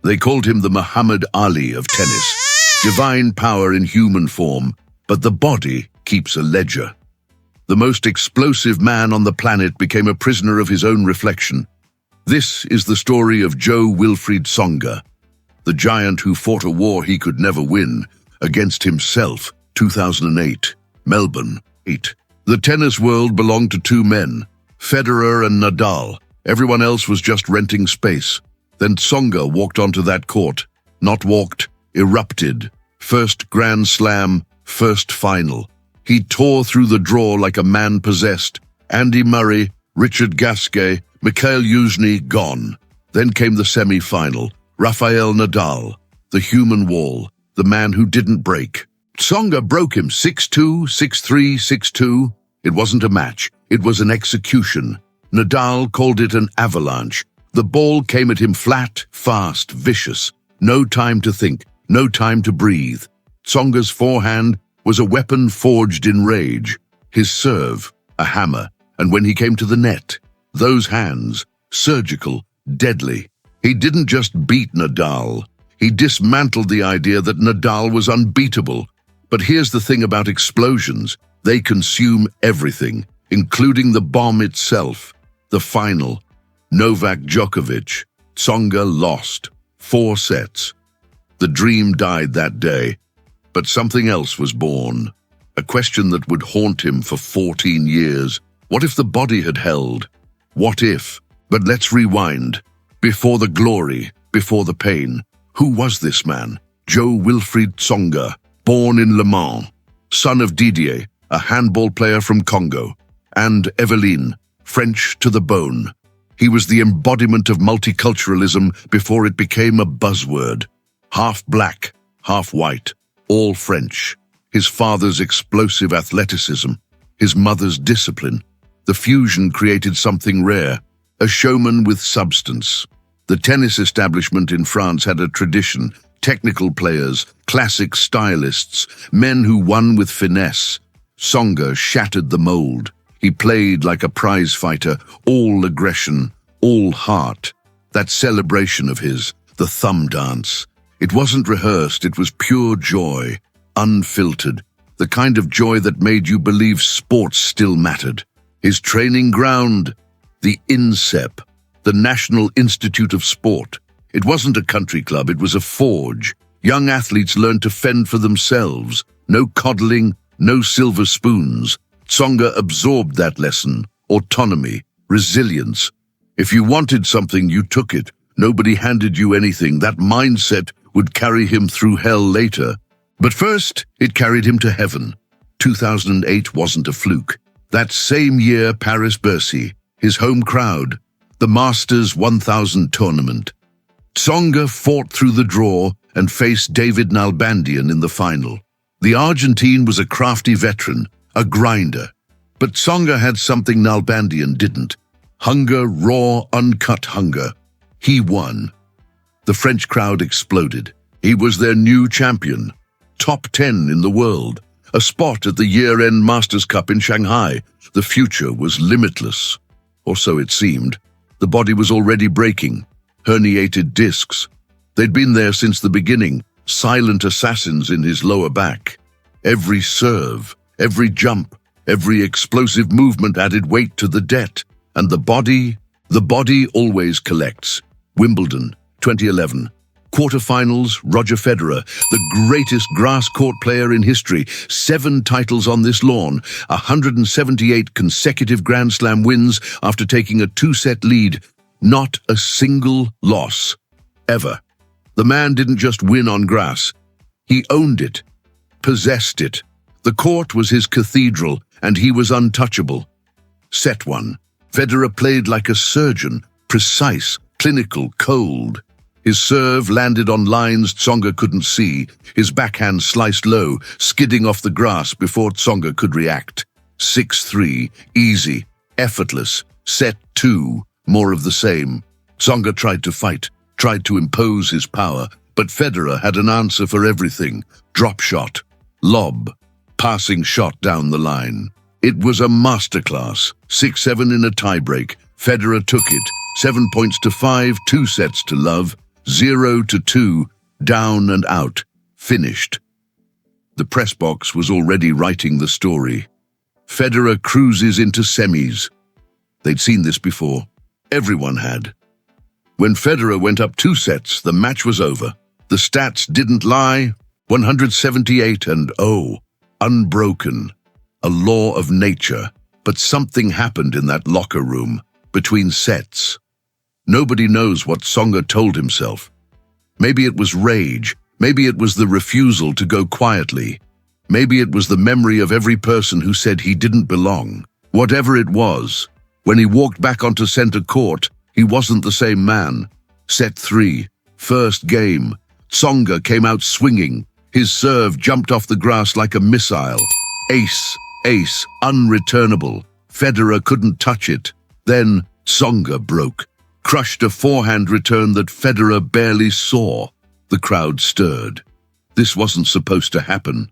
They called him the Muhammad Ali of tennis. Divine power in human form, but the body keeps a ledger. The most explosive man on the planet became a prisoner of his own reflection. This is the story of Jo-Wilfried Tsonga, the giant who fought a war he could never win against himself. 2008, Melbourne. The tennis world belonged to two men, Federer and Nadal. Everyone else was just renting space. Then Tsonga walked onto that court. Not walked, erupted. First Grand Slam, first final. He tore through the draw like a man possessed. Andy Murray, Richard Gasquet, Mikhail Yuzhny gone. Then came the semi-final. Rafael Nadal, the human wall, the man who didn't break. Tsonga broke him 6-2, 6-3, 6-2. It wasn't a match, it was an execution. Nadal called it an avalanche. The ball came at him flat, fast, vicious. No time to think, no time to breathe. Tsonga's forehand was a weapon forged in rage. His serve, a hammer. And when he came to the net, those hands, surgical, deadly. He didn't just beat Nadal. He dismantled the idea that Nadal was unbeatable. But here's the thing about explosions. They consume everything, including the bomb itself. The final. Novak Djokovic. Tsonga lost. 4 sets. The dream died that day. But something else was born. A question that would haunt him for 14 years. What if the body had held? What if? But let's rewind. Before the glory, before the pain. Who was this man? Jo-Wilfried Tsonga, born in Le Mans, son of Didier, a handball player from Congo, and Eveline, French to the bone. He was the embodiment of multiculturalism before it became a buzzword. Half black, half white, all French. His father's explosive athleticism, his mother's discipline. The fusion created something rare, a showman with substance. The tennis establishment in France had a tradition, technical players, classic stylists, men who won with finesse. Tsonga shattered the mold. He played like a prize fighter, all aggression, all heart. That celebration of his, the thumb dance. It wasn't rehearsed, it was pure joy, unfiltered, the kind of joy that made you believe sports still mattered. His training ground, the INSEP, the National Institute of Sport. It wasn't a country club, it was a forge. Young athletes learned to fend for themselves. No coddling, no silver spoons. Tsonga absorbed that lesson. Autonomy, resilience. If you wanted something, you took it. Nobody handed you anything. That mindset would carry him through hell later. But first, it carried him to heaven. 2008 wasn't a fluke. That same year, Paris-Bercy, his home crowd, the Masters 1000 tournament. Tsonga fought through the draw and faced David Nalbandian in the final. The Argentine was a crafty veteran, a grinder. But Tsonga had something Nalbandian didn't. Hunger, raw, uncut hunger. He won. The French crowd exploded. He was their new champion. Top 10 in the world. A spot at the year-end Masters Cup in Shanghai. The future was limitless. Or so it seemed. The body was already breaking. Herniated discs. They'd been there since the beginning. Silent assassins in his lower back. Every serve, every jump, every explosive movement added weight to the debt. And the body always collects. Wimbledon, 2011. Quarterfinals, Roger Federer, the greatest grass court player in history. 7 titles on this lawn, 178 consecutive Grand Slam wins after taking a 2-set lead. Not a single loss, ever. The man didn't just win on grass. He owned it, possessed it. The court was his cathedral, and he was untouchable. Set 1. Federer played like a surgeon, precise, clinical, cold. His serve landed on lines Tsonga couldn't see. His backhand sliced low, skidding off the grass before Tsonga could react. 6-3, easy, effortless. Set 2, more of the same. Tsonga tried to fight, tried to impose his power, but Federer had an answer for everything. Drop shot, lob, passing shot down the line. It was a masterclass. 6-7 in a tiebreak. Federer took it. 7 points to 5, 2 sets to love. 0-2, down and out, finished. The press box was already writing the story. Federer cruises into semis. They'd seen this before. Everyone had. When Federer went up 2 sets, the match was over. The stats didn't lie. 178-0, unbroken. A law of nature. But something happened in that locker room, between sets. Nobody knows what Tsonga told himself. Maybe it was rage. Maybe it was the refusal to go quietly. Maybe it was the memory of every person who said he didn't belong. Whatever it was, when he walked back onto center court, he wasn't the same man. Set 3, first game. Tsonga came out swinging. His serve jumped off the grass like a missile. Ace, ace, unreturnable. Federer couldn't touch it. Then Tsonga broke, crushed a forehand return that Federer barely saw. The crowd stirred. This wasn't supposed to happen.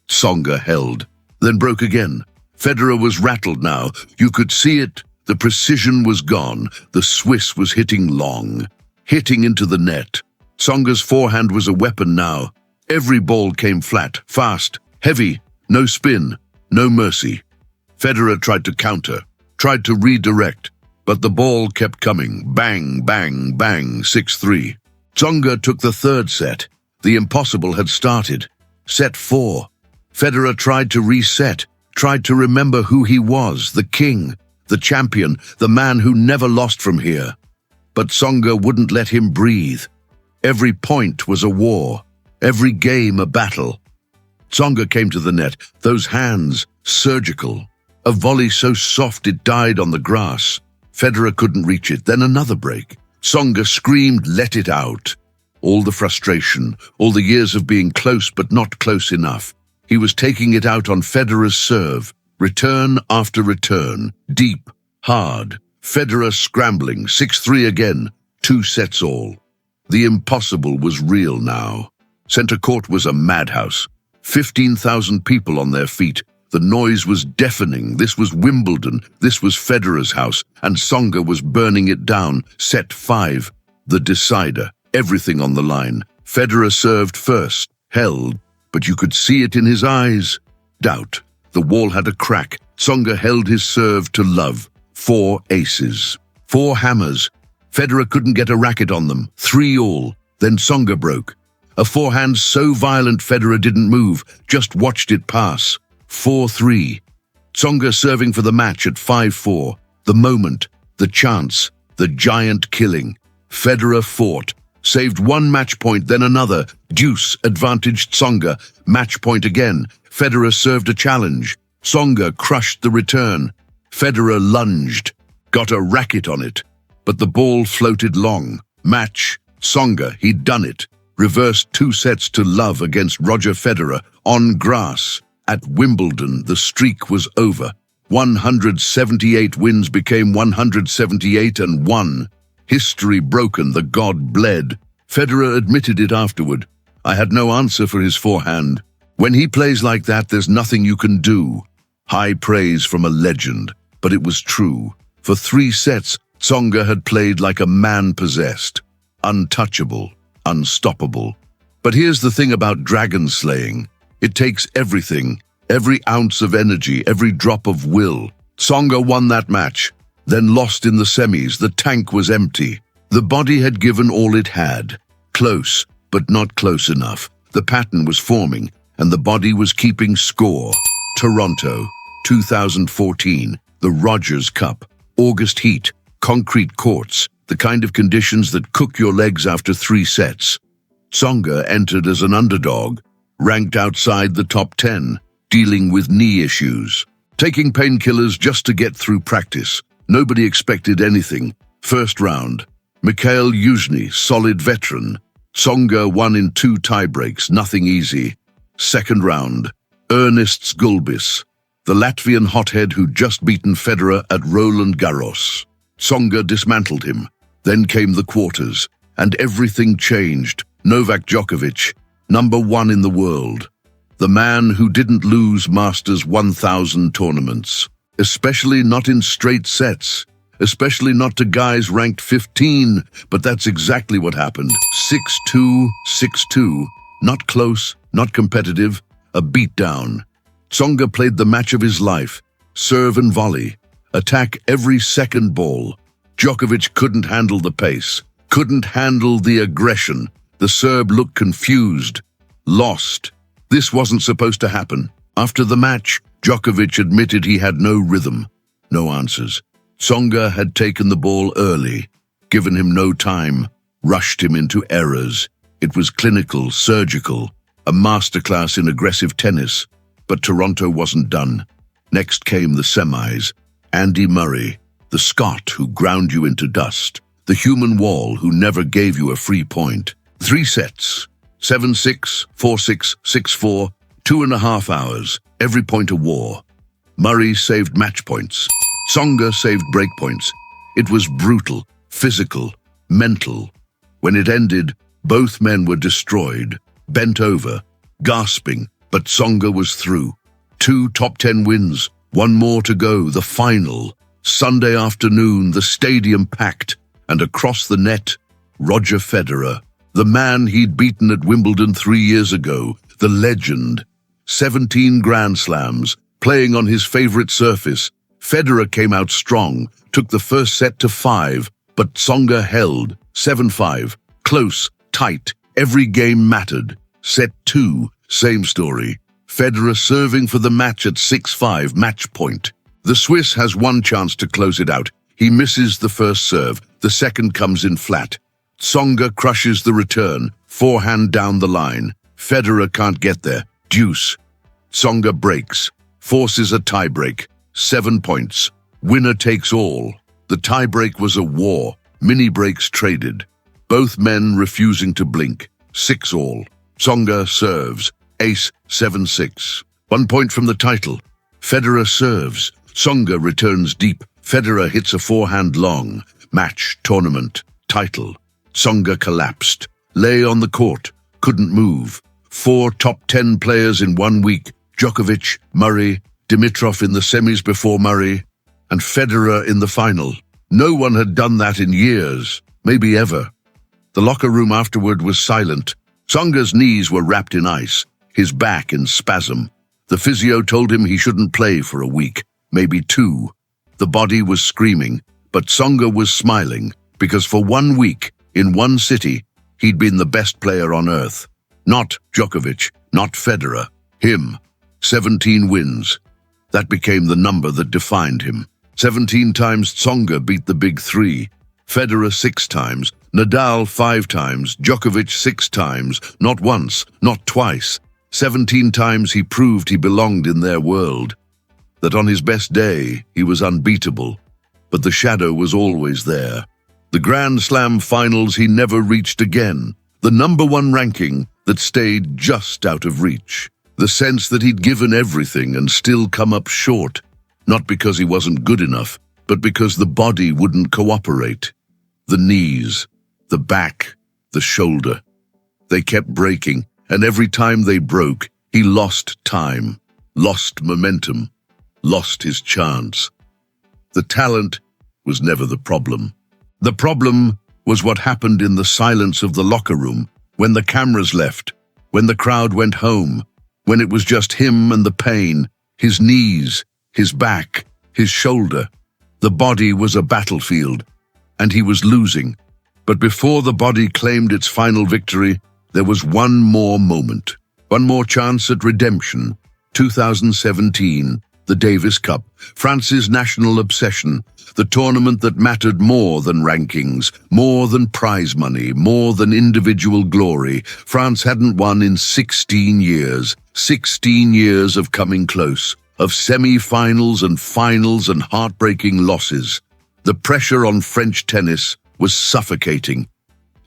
Tsonga held, then broke again. Federer was rattled now. You could see it. The precision was gone. The Swiss was hitting long, hitting into the net. Tsonga's forehand was a weapon now. Every ball came flat, fast, heavy, no spin, no mercy. Federer tried to counter, tried to redirect, but the ball kept coming. Bang, bang, bang, 6-3. Tsonga took the 3rd set. The impossible had started. Set 4. Federer tried to reset, tried to remember who he was, the king, the champion, the man who never lost from here. But Tsonga wouldn't let him breathe. Every point was a war, every game a battle. Tsonga came to the net, those hands, surgical. A volley so soft it died on the grass. Federer couldn't reach it, then another break. Tsonga screamed, let it out. All the frustration, all the years of being close but not close enough. He was taking it out on Federer's serve, return after return, deep, hard. Federer scrambling, 6-3 again, 2 sets all. The impossible was real now. Center court was a madhouse. 15,000 people on their feet. The noise was deafening. This was Wimbledon. This was Federer's house, and Tsonga was burning it down. Set 5, the decider. Everything on the line. Federer served first, held, but you could see it in his eyes. Doubt. The wall had a crack. Tsonga held his serve to love. 4 aces. 4 hammers. Federer couldn't get a racket on them. 3 all. Then Tsonga broke. A forehand so violent Federer didn't move, just watched it pass. 4-3. Tsonga serving for the match at 5-4. The moment, the chance, the giant killing. Federer fought. Saved 1 match point, then another. Deuce advantaged Tsonga. Match point again. Federer served a challenge. Tsonga crushed the return. Federer lunged. Got a racket on it. But the ball floated long. Match. Tsonga, he'd done it. Reversed 2 sets to love against Roger Federer on grass. At Wimbledon, the streak was over. 178 wins became 178-1. History broken, the god bled. Federer admitted it afterward. I had no answer for his forehand. When he plays like that, there's nothing you can do. High praise from a legend, but it was true. For 3 sets, Tsonga had played like a man possessed. Untouchable, unstoppable. But here's the thing about dragon slaying. It takes everything, every ounce of energy, every drop of will. Tsonga won that match, then lost in the semis. The tank was empty. The body had given all it had. Close, but not close enough. The pattern was forming, and the body was keeping score. Toronto, 2014, the Rogers Cup. August heat, concrete courts, the kind of conditions that cook your legs after 3 sets. Tsonga entered as an underdog, ranked outside the top 10, dealing with knee issues. Taking painkillers just to get through practice. Nobody expected anything. First round, Mikhail Yuzhny, solid veteran. Tsonga won in 2 tiebreaks, nothing easy. Second round, Ernsts Gulbis, the Latvian hothead who'd just beaten Federer at Roland-Garros. Tsonga dismantled him. Then came the quarters, and everything changed. Novak Djokovic, number 1 in the world. The man who didn't lose Masters 1000 tournaments, especially not in straight sets. especially not to guys ranked 15, but that's exactly what happened. 6-2, 6-2, not close, not competitive, a beatdown. Tsonga played the match of his life, serve and volley, attack every second ball. Djokovic couldn't handle the pace, couldn't handle the aggression. The Serb looked confused, lost. This wasn't supposed to happen. After the match, Djokovic admitted he had no rhythm, no answers. Tsonga had taken the ball early, given him no time, rushed him into errors. It was clinical, surgical, a masterclass in aggressive tennis. But Toronto wasn't done. Next came the semis. Andy Murray, the Scot who ground you into dust. The human wall who never gave you a free point. 3 sets, 7-6, 4-6, 6-4, 2.5 hours, every point a war. Murray saved match points. Tsonga saved break points. It was brutal, physical, mental. When it ended, both men were destroyed, bent over, gasping, but Tsonga was through. 2 top 10 wins, 1 more to go, the final. Sunday afternoon, the stadium packed, and across the net, Roger Federer, the man he'd beaten at Wimbledon 3 years ago, the legend. 17 Grand Slams, playing on his favorite surface. Federer came out strong, took the first set to 5, but Tsonga held. 7-5, close, tight, every game mattered. Set 2, same story. Federer serving for the match at 6-5, match point. The Swiss has one chance to close it out. He misses the first serve, the second comes in flat. Tsonga crushes the return, forehand down the line. Federer can't get there, deuce. Tsonga breaks, forces a tiebreak, 7 points. Winner takes all. The tiebreak was a war, mini breaks traded. Both men refusing to blink, 6-all. Tsonga serves, ace, 7-6. 1 point from the title. Federer serves, Tsonga returns deep. Federer hits a forehand long. Match, tournament, title. Tsonga collapsed, lay on the court, couldn't move. 4 top 10 players in 1 week. Djokovic, Murray, Dimitrov in the semis before Murray, and Federer in the final. No one had done that in years, maybe ever. The locker room afterward was silent. Tsonga's knees were wrapped in ice, his back in spasm. The physio told him he shouldn't play for a week, maybe 2. The body was screaming, but Tsonga was smiling, because for 1 week, in 1 city, he'd been the best player on earth. Not Djokovic, not Federer, him. 17 wins. That became the number that defined him. 17 times Tsonga beat the big 3. Federer 6 times, Nadal 5 times, Djokovic 6 times, not once, not twice. 17 times he proved he belonged in their world. That on his best day, he was unbeatable. But the shadow was always there. The Grand Slam finals he never reached again. The #1 ranking that stayed just out of reach. The sense that he'd given everything and still come up short. Not because he wasn't good enough, but because the body wouldn't cooperate. The knees, the back, the shoulder. They kept breaking, and every time they broke, he lost time, lost momentum, lost his chance. The talent was never the problem. The problem was what happened in the silence of the locker room, when the cameras left, when the crowd went home, when it was just him and the pain, his knees, his back, his shoulder. The body was a battlefield, and he was losing. But before the body claimed its final victory, there was one more moment, one more chance at redemption. 2017, the Davis Cup, France's national obsession, the tournament that mattered more than rankings, more than prize money, more than individual glory. France hadn't won in 16 years, 16 years of coming close, of semi-finals and finals and heartbreaking losses. The pressure on French tennis was suffocating.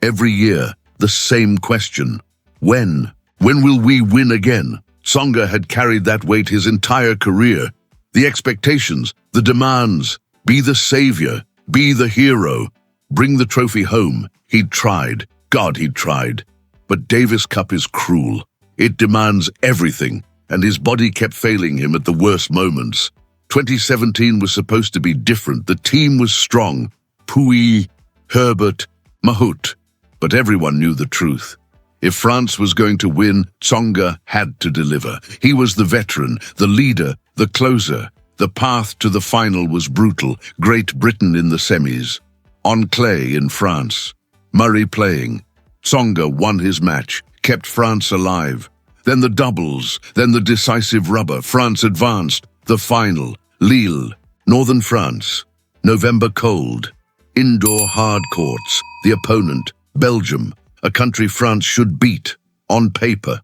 Every year, the same question. When? When will we win again? Tsonga had carried that weight his entire career. The expectations, the demands. Be the savior, be the hero. Bring the trophy home. He'd tried. God, he'd tried. But Davis Cup is cruel. It demands everything, and his body kept failing him at the worst moments. 2017 was supposed to be different. The team was strong. Pouille, Herbert, Mahut. But everyone knew the truth. If France was going to win, Tsonga had to deliver. He was the veteran, the leader, the closer. The path to the final was brutal. Great Britain in the semis. On clay in France. Murray playing. Tsonga won his match, kept France alive. Then the doubles, then the decisive rubber. France advanced. The final. Lille, northern France. November cold. Indoor hard courts. The opponent, Belgium, a country France should beat, on paper.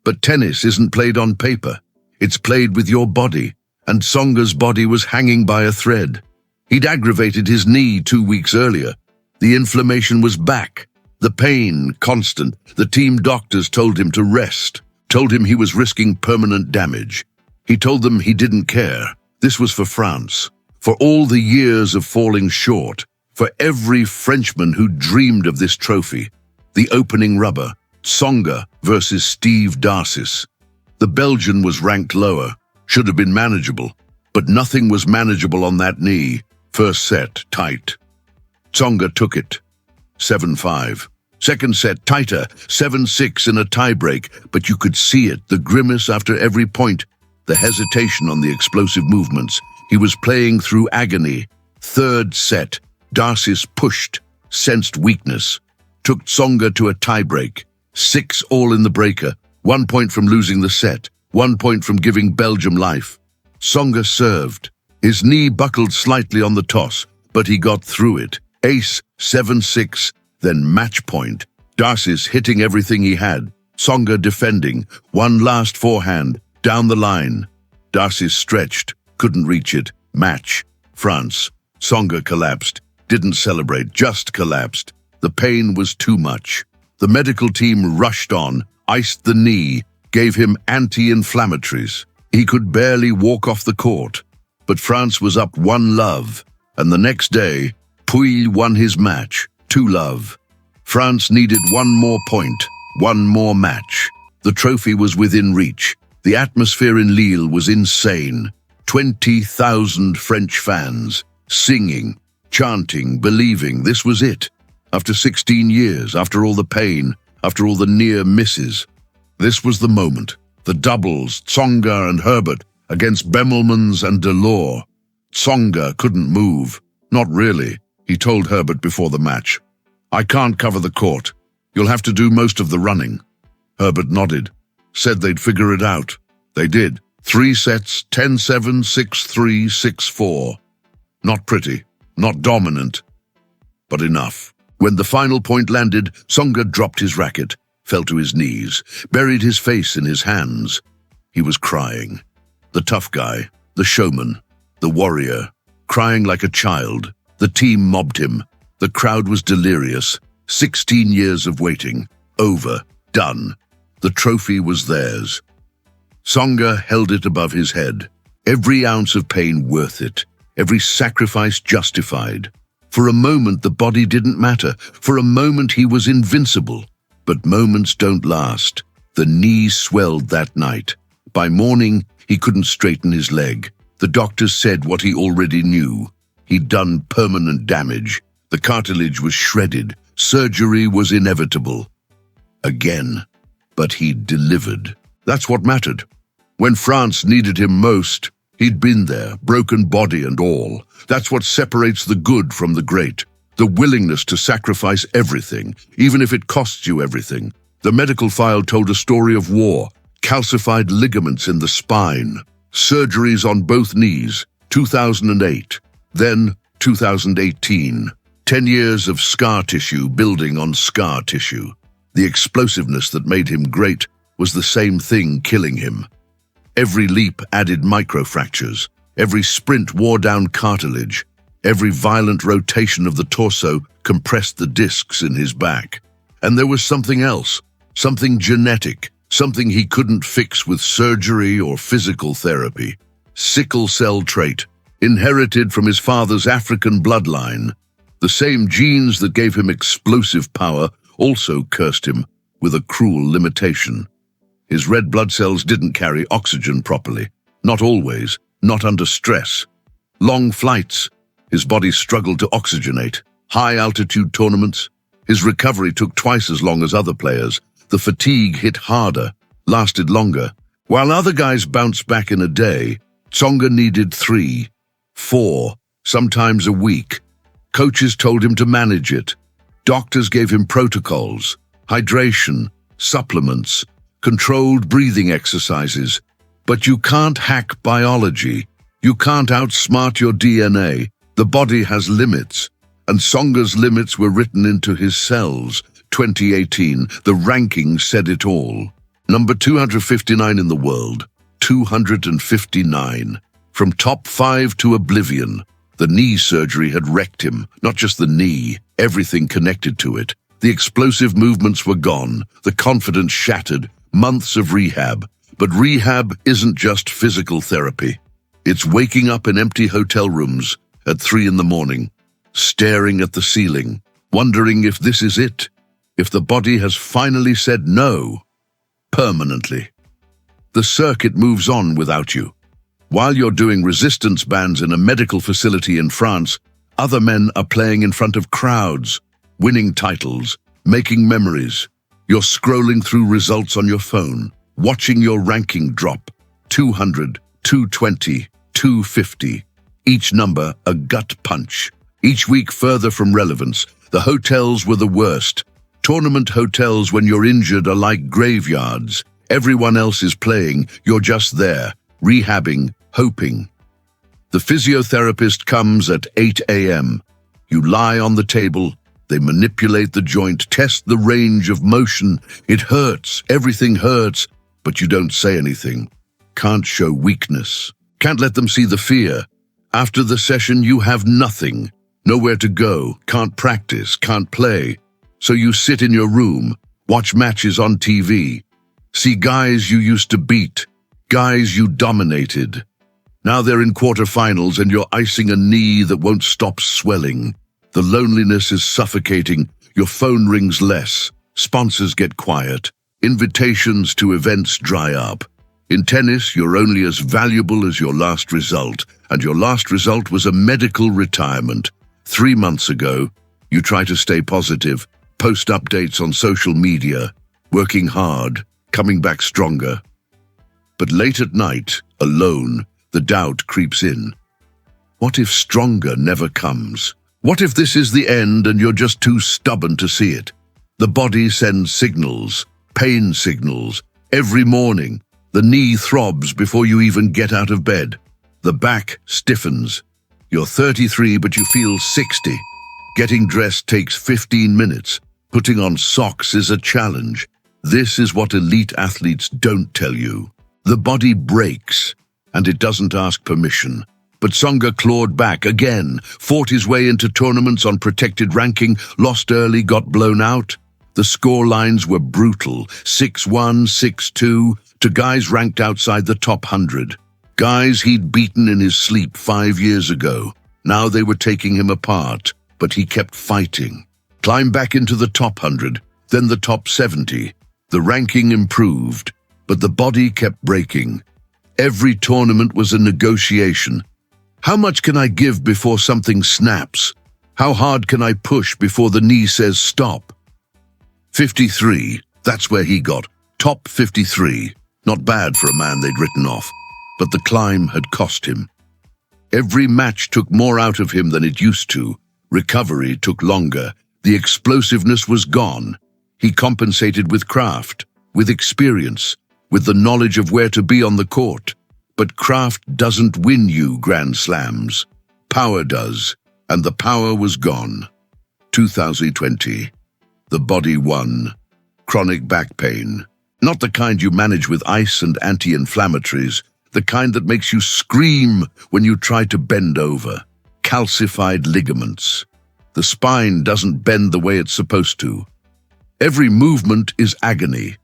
But tennis isn't played on paper. It's played with your body, and Tsonga's body was hanging by a thread. He'd aggravated his knee 2 weeks earlier. The inflammation was back. The pain, constant. The team doctors told him to rest, told him he was risking permanent damage. He told them he didn't care. This was for France, for all the years of falling short, for every Frenchman who dreamed of this trophy. The opening rubber, Tsonga versus Steve Darcis. The Belgian was ranked lower, should have been manageable, but nothing was manageable on that knee. First set, tight. Tsonga took it, 7-5. Second set, tighter, 7-6 in a tiebreak, but you could see it, the grimace after every point, the hesitation on the explosive movements. He was playing through agony. Third set, Darcis pushed, sensed weakness. Took Tsonga to a tiebreak. 6-all in the breaker. 1 point from losing the set. 1 point from giving Belgium life. Tsonga served. His knee buckled slightly on the toss, but he got through it. Ace, 7-6, then match point. Darcis hitting everything he had. Tsonga defending. One last forehand. Down the line. Darcis stretched. Couldn't reach it. Match. France. Tsonga collapsed. Didn't celebrate. Just collapsed. The pain was too much. The medical team rushed on, iced the knee, gave him anti-inflammatories. He could barely walk off the court. But France was up 1-love, and the next day, Pouille won his match, 2-love. France needed 1 more point, 1 more match. The trophy was within reach. The atmosphere in Lille was insane. 20,000 French fans, singing, chanting, believing this was it. After 16 years, after all the pain, after all the near misses, this was the moment. The doubles, Tsonga and Herbert, against Bemelmans and Delors. Tsonga couldn't move. Not really, he told Herbert before the match. I can't cover the court. You'll have to do most of the running. Herbert nodded, said they'd figure it out. They did. 3 sets, 10-7, 6-3, 6-4. Not pretty, not dominant, but enough. When the final point landed, Tsonga dropped his racket, fell to his knees, buried his face in his hands. He was crying. The tough guy, the showman, the warrior, crying like a child. The team mobbed him. The crowd was delirious. 16 years of waiting. Over. Done. The trophy was theirs. Tsonga held it above his head. Every ounce of pain worth it. Every sacrifice justified. For a moment, the body didn't matter. For a moment, he was invincible. But moments don't last. The knee swelled that night. By morning, he couldn't straighten his leg. The doctors said what he already knew. He'd done permanent damage. The cartilage was shredded. Surgery was inevitable. Again. But he'd delivered. That's what mattered. When France needed him most, he'd been there, broken body and all. That's what separates the good from the great. The willingness to sacrifice everything, even if it costs you everything. The medical file told a story of war, calcified ligaments in the spine, surgeries on both knees, 2008, then 2018. 10 years of scar tissue building on scar tissue. The explosiveness that made him great was the same thing killing him. Every leap added microfractures. Every sprint wore down cartilage. Every violent rotation of the torso compressed the discs in his back. And there was something else, something genetic, something he couldn't fix with surgery or physical therapy. Sickle cell trait, inherited from his father's African bloodline. The same genes that gave him explosive power also cursed him with a cruel limitation. His red blood cells didn't carry oxygen properly. Not always, not under stress. Long flights, his body struggled to oxygenate. High-altitude tournaments, his recovery took twice as long as other players. The fatigue hit harder, lasted longer. While other guys bounced back in a day, Tsonga needed 3, 4, sometimes a week. Coaches told him to manage it. Doctors gave him protocols, hydration, supplements, controlled breathing exercises. But you can't hack biology. You can't outsmart your DNA. The body has limits. And Tsonga's limits were written into his cells. 2018, the rankings said it all. Number 259 in the world, 259. From top 5 to oblivion. The knee surgery had wrecked him, not just the knee, everything connected to it. The explosive movements were gone, the confidence shattered, months of rehab. But rehab isn't just physical therapy. It's waking up in empty hotel rooms at 3 in the morning, staring at the ceiling, wondering if this is it, if the body has finally said no, permanently. The circuit moves on without you. While you're doing resistance bands in a medical facility in France, other men are playing in front of crowds, winning titles, making memories. You're scrolling through results on your phone, watching your ranking drop, 200, 220, 250. Each number a gut punch. Each week further from relevance. The hotels were the worst. Tournament hotels when you're injured are like graveyards. Everyone else is playing, you're just there, rehabbing, hoping. The physiotherapist comes at 8 a.m. You lie on the table, they manipulate the joint, test the range of motion. It hurts, everything hurts, but you don't say anything. Can't show weakness. Can't let them see the fear. After the session, you have nothing. Nowhere to go, can't practice, can't play. So you sit in your room, watch matches on TV, see guys you used to beat, guys you dominated. Now they're in quarterfinals and you're icing a knee that won't stop swelling. The loneliness is suffocating, your phone rings less, sponsors get quiet, invitations to events dry up. In tennis, you're only as valuable as your last result, and your last result was a medical retirement. 3 months ago, you try to stay positive, post updates on social media, working hard, coming back stronger. But late at night, alone, the doubt creeps in. What if stronger never comes? What if this is the end and you're just too stubborn to see it? The body sends signals, pain signals, every morning. The knee throbs before you even get out of bed. The back stiffens. You're 33, but you feel 60. Getting dressed takes 15 minutes. Putting on socks is a challenge. This is what elite athletes don't tell you. The body breaks, and it doesn't ask permission. But Tsonga clawed back again, fought his way into tournaments on protected ranking, lost early, got blown out. The score lines were brutal, 6-1, 6-2, to guys ranked outside the top 100. Guys he'd beaten in his sleep 5 years ago. Now they were taking him apart, but he kept fighting. Climbed back into the top 100, then the top 70. The ranking improved, but the body kept breaking. Every tournament was a negotiation. How much can I give before something snaps? How hard can I push before the knee says stop? 53, that's where he got. Top 53. Not bad for a man they'd written off, but the climb had cost him. Every match took more out of him than it used to. Recovery took longer. The explosiveness was gone. He compensated with craft, with experience, with the knowledge of where to be on the court. But craft doesn't win you Grand Slams. Power does, and the power was gone. 2020. The body won. Chronic back pain. Not the kind you manage with ice and anti-inflammatories, the kind that makes you scream when you try to bend over. Calcified ligaments. The spine doesn't bend the way it's supposed to. Every movement is agony.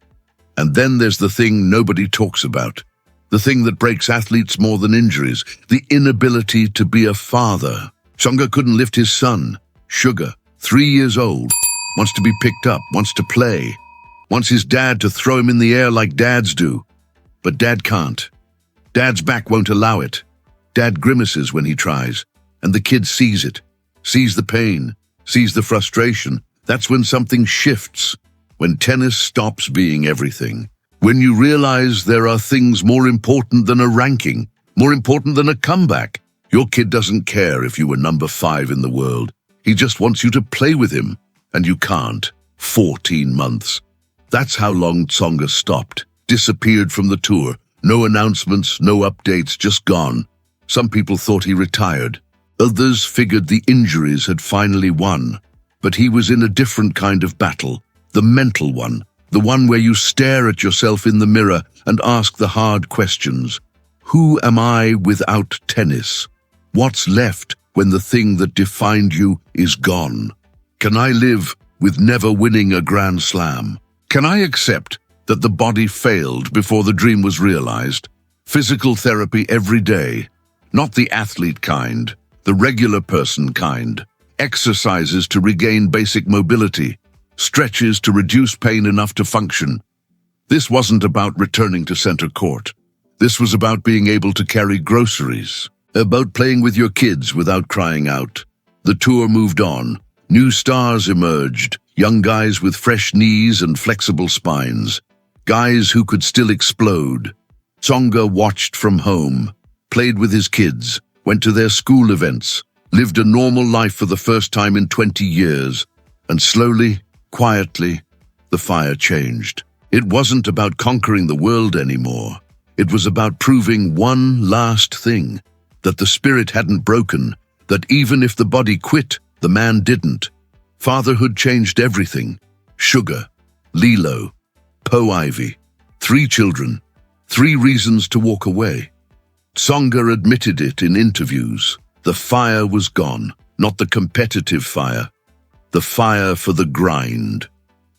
And then there's the thing nobody talks about. The thing that breaks athletes more than injuries, the inability to be a father. Tsonga couldn't lift his son, Sugar, 3 years old, wants to be picked up, wants to play. Wants his dad to throw him in the air like dads do. But dad can't. Dad's back won't allow it. Dad grimaces when he tries, and the kid sees it, sees the pain, sees the frustration. That's when something shifts, when tennis stops being everything. When you realize there are things more important than a ranking, more important than a comeback. Your kid doesn't care if you were number 5 in the world. He just wants you to play with him, and you can't. 14 months. That's how long Tsonga stopped, disappeared from the tour. No announcements, no updates, just gone. Some people thought he retired. Others figured the injuries had finally won. But he was in a different kind of battle, the mental one, the one where you stare at yourself in the mirror and ask the hard questions. Who am I without tennis? What's left when the thing that defined you is gone? Can I live with never winning a Grand Slam? Can I accept that the body failed before the dream was realized? Physical therapy every day, not the athlete kind, the regular person kind. Exercises to regain basic mobility, stretches to reduce pain enough to function. This wasn't about returning to center court. This was about being able to carry groceries, about playing with your kids without crying out. The tour moved on. New stars emerged, young guys with fresh knees and flexible spines, guys who could still explode. Tsonga watched from home, played with his kids, went to their school events, lived a normal life for the first time in 20 years, and slowly, quietly, the fire changed. It wasn't about conquering the world anymore. It was about proving one last thing, that the spirit hadn't broken, that even if the body quit, the man didn't. Fatherhood changed everything. Sugar, Lilo, Po Ivy, 3 children, 3 reasons to walk away. Tsonga admitted it in interviews. The fire was gone, not the competitive fire. The fire for the grind,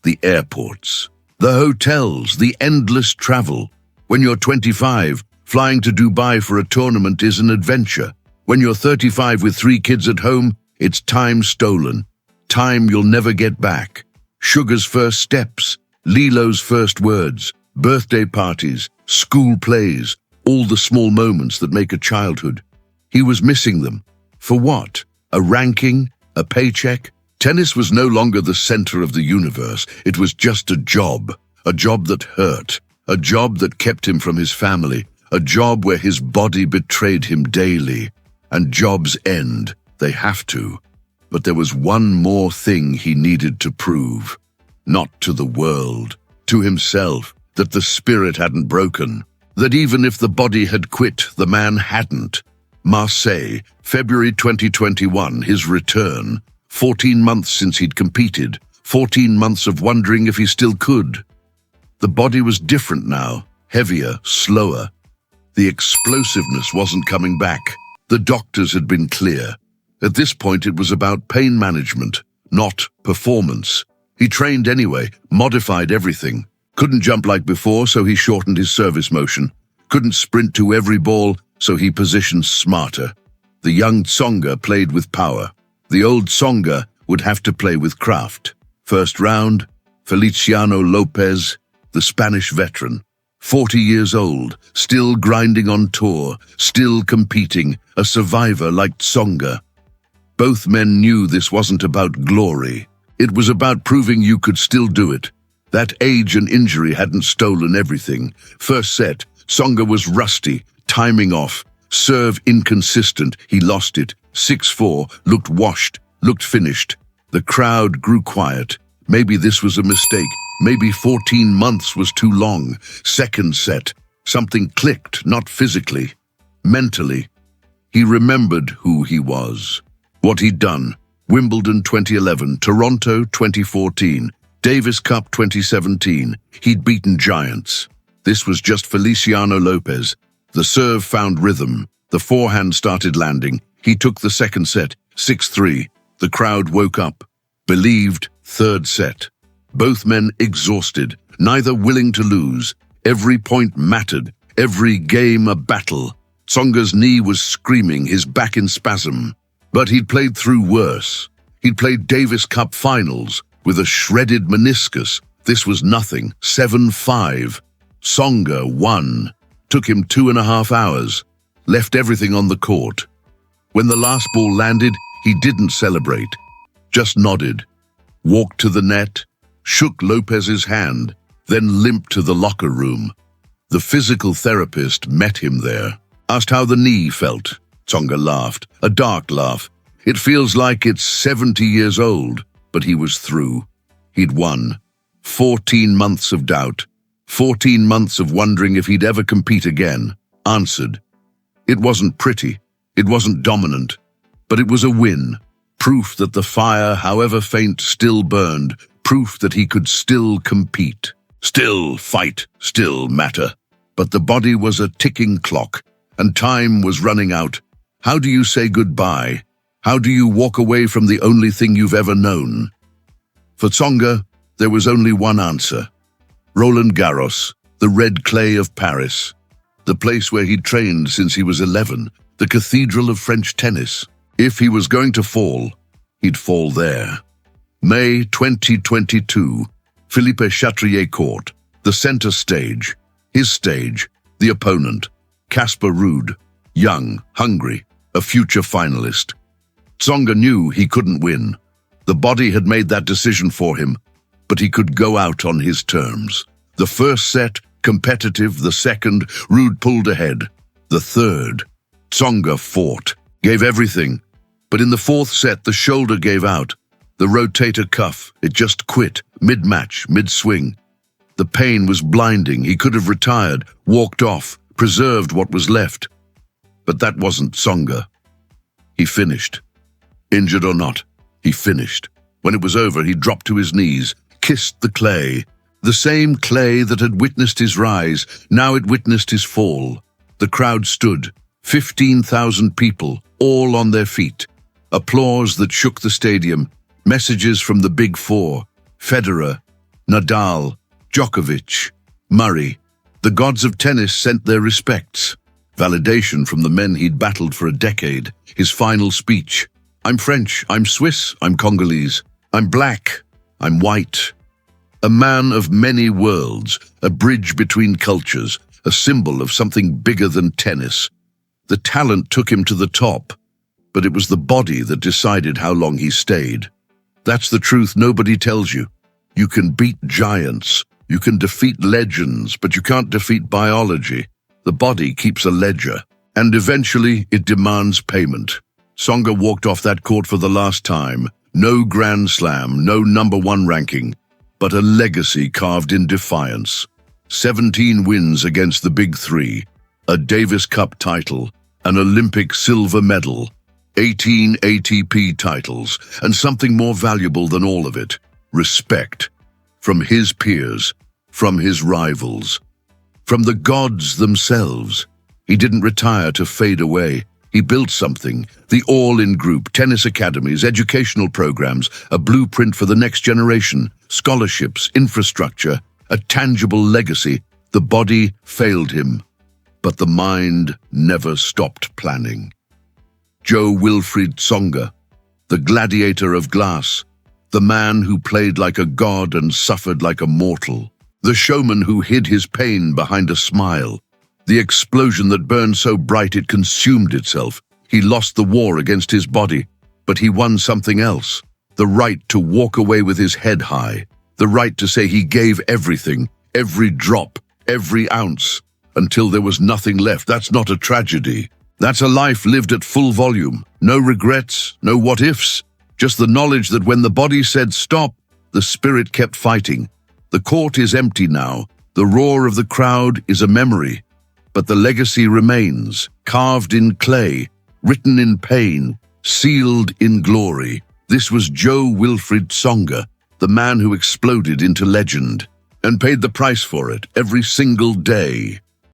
the airports, the hotels, the endless travel. When you're 25, flying to Dubai for a tournament is an adventure. When you're 35 with 3 kids at home, it's time stolen. Time you'll never get back. Sugar's first steps, Lilo's first words, birthday parties, school plays, all the small moments that make a childhood. He was missing them. For what? A ranking? A paycheck? Tennis was no longer the center of the universe. It was just a job that hurt, a job that kept him from his family, a job where his body betrayed him daily. And jobs end. They have to. But there was one more thing he needed to prove. Not to the world, to himself, that the spirit hadn't broken. That even if the body had quit, the man hadn't. Marseille, February 2021, his return. 14 months since he'd competed. 14 months of wondering if he still could. The body was different now, heavier, slower. The explosiveness wasn't coming back. The doctors had been clear. At this point, it was about pain management, not performance. He trained anyway, modified everything. Couldn't jump like before, so he shortened his service motion. Couldn't sprint to every ball, so he positioned smarter. The young Tsonga played with power. The old Tsonga would have to play with craft. First round, Feliciano Lopez, the Spanish veteran. 40 years old, still grinding on tour, still competing, a survivor like Tsonga. Both men knew this wasn't about glory. It was about proving you could still do it. That age and injury hadn't stolen everything. First set, Tsonga was rusty, timing off, serve inconsistent, he lost it. 6-4, looked washed, looked finished. The crowd grew quiet. Maybe this was a mistake. Maybe 14 months was too long. Second set, something clicked, not physically, mentally. He remembered who he was, what he'd done. Wimbledon 2011, Toronto 2014, Davis Cup 2017. He'd beaten giants. This was just Feliciano Lopez. The serve found rhythm. The forehand started landing. He took the second set, 6-3. The crowd woke up. Believed. Third set. Both men exhausted, neither willing to lose. Every point mattered, every game a battle. Tsonga's knee was screaming, his back in spasm. But he'd played through worse. He'd played Davis Cup finals with a shredded meniscus. This was nothing. 7-5. Tsonga won. Took him 2.5 hours. left everything on the court. When the last ball landed, he didn't celebrate, just nodded, walked to the net, shook Lopez's hand, then limped to the locker room. The physical therapist met him there, asked how the knee felt. Tsonga laughed, a dark laugh. It feels like it's 70 years old, but he was through. He'd won. 14 months of doubt. 14 months of wondering if he'd ever compete again. Answered. It wasn't pretty. It wasn't dominant. But it was a win. Proof that the fire, however faint, still burned. Proof that he could still compete. Still fight. Still matter. But the body was a ticking clock, and time was running out. How do you say goodbye? How do you walk away from the only thing you've ever known? For Tsonga, there was only one answer. Roland-Garros, the red clay of Paris. The place where he'd trained since he was 11, the cathedral of French tennis. If he was going to fall, he'd fall there. May 2022, Philippe Chatrier Court, the center stage. His stage, the opponent, Casper Ruud, young, hungry, a future finalist. Tsonga knew he couldn't win. The body had made that decision for him, but he could go out on his terms. The first set, competitive. The second, Ruud pulled ahead. The third, Tsonga fought, gave everything. But in the fourth set, the shoulder gave out. The rotator cuff, it just quit, mid-match, mid-swing. The pain was blinding. He could have retired, walked off, preserved what was left. But that wasn't Tsonga. He finished. Injured or not, he finished. When it was over, he dropped to his knees, kissed the clay. The same clay that had witnessed his rise, now it witnessed his fall. The crowd stood, 15,000 people, all on their feet. Applause that shook the stadium. Messages from the Big Four. Federer, Nadal, Djokovic, Murray. The gods of tennis sent their respects. Validation from the men he'd battled for a decade. His final speech. I'm French, I'm Swiss, I'm Congolese. I'm black, I'm white. A man of many worlds, a bridge between cultures, a symbol of something bigger than tennis. The talent took him to the top, but it was the body that decided how long he stayed. That's the truth nobody tells you. You can beat giants, you can defeat legends, but you can't defeat biology. The body keeps a ledger, and eventually it demands payment. Tsonga walked off that court for the last time. No Grand Slam, no #1 ranking, but a legacy carved in defiance. 17 wins against the Big Three, a Davis Cup title, an Olympic silver medal, 18 ATP titles, and something more valuable than all of it, respect. From his peers, from his rivals, from the gods themselves. He didn't retire to fade away. He built something, the All-In Group, tennis academies, educational programs, a blueprint for the next generation, scholarships, infrastructure, a tangible legacy. The body failed him, but the mind never stopped planning. Jo-Wilfried Tsonga, the gladiator of glass, the man who played like a god and suffered like a mortal, the showman who hid his pain behind a smile, the explosion that burned so bright it consumed itself. He lost the war against his body, but he won something else. The right to walk away with his head high. The right to say he gave everything, every drop, every ounce, until there was nothing left. That's not a tragedy. That's a life lived at full volume. No regrets, no what-ifs. Just the knowledge that when the body said stop, the spirit kept fighting. The court is empty now. The roar of the crowd is a memory. But the legacy remains, carved in clay, written in pain, sealed in glory. This was Jo-Wilfried Tsonga, the man who exploded into legend, and paid the price for it every single day.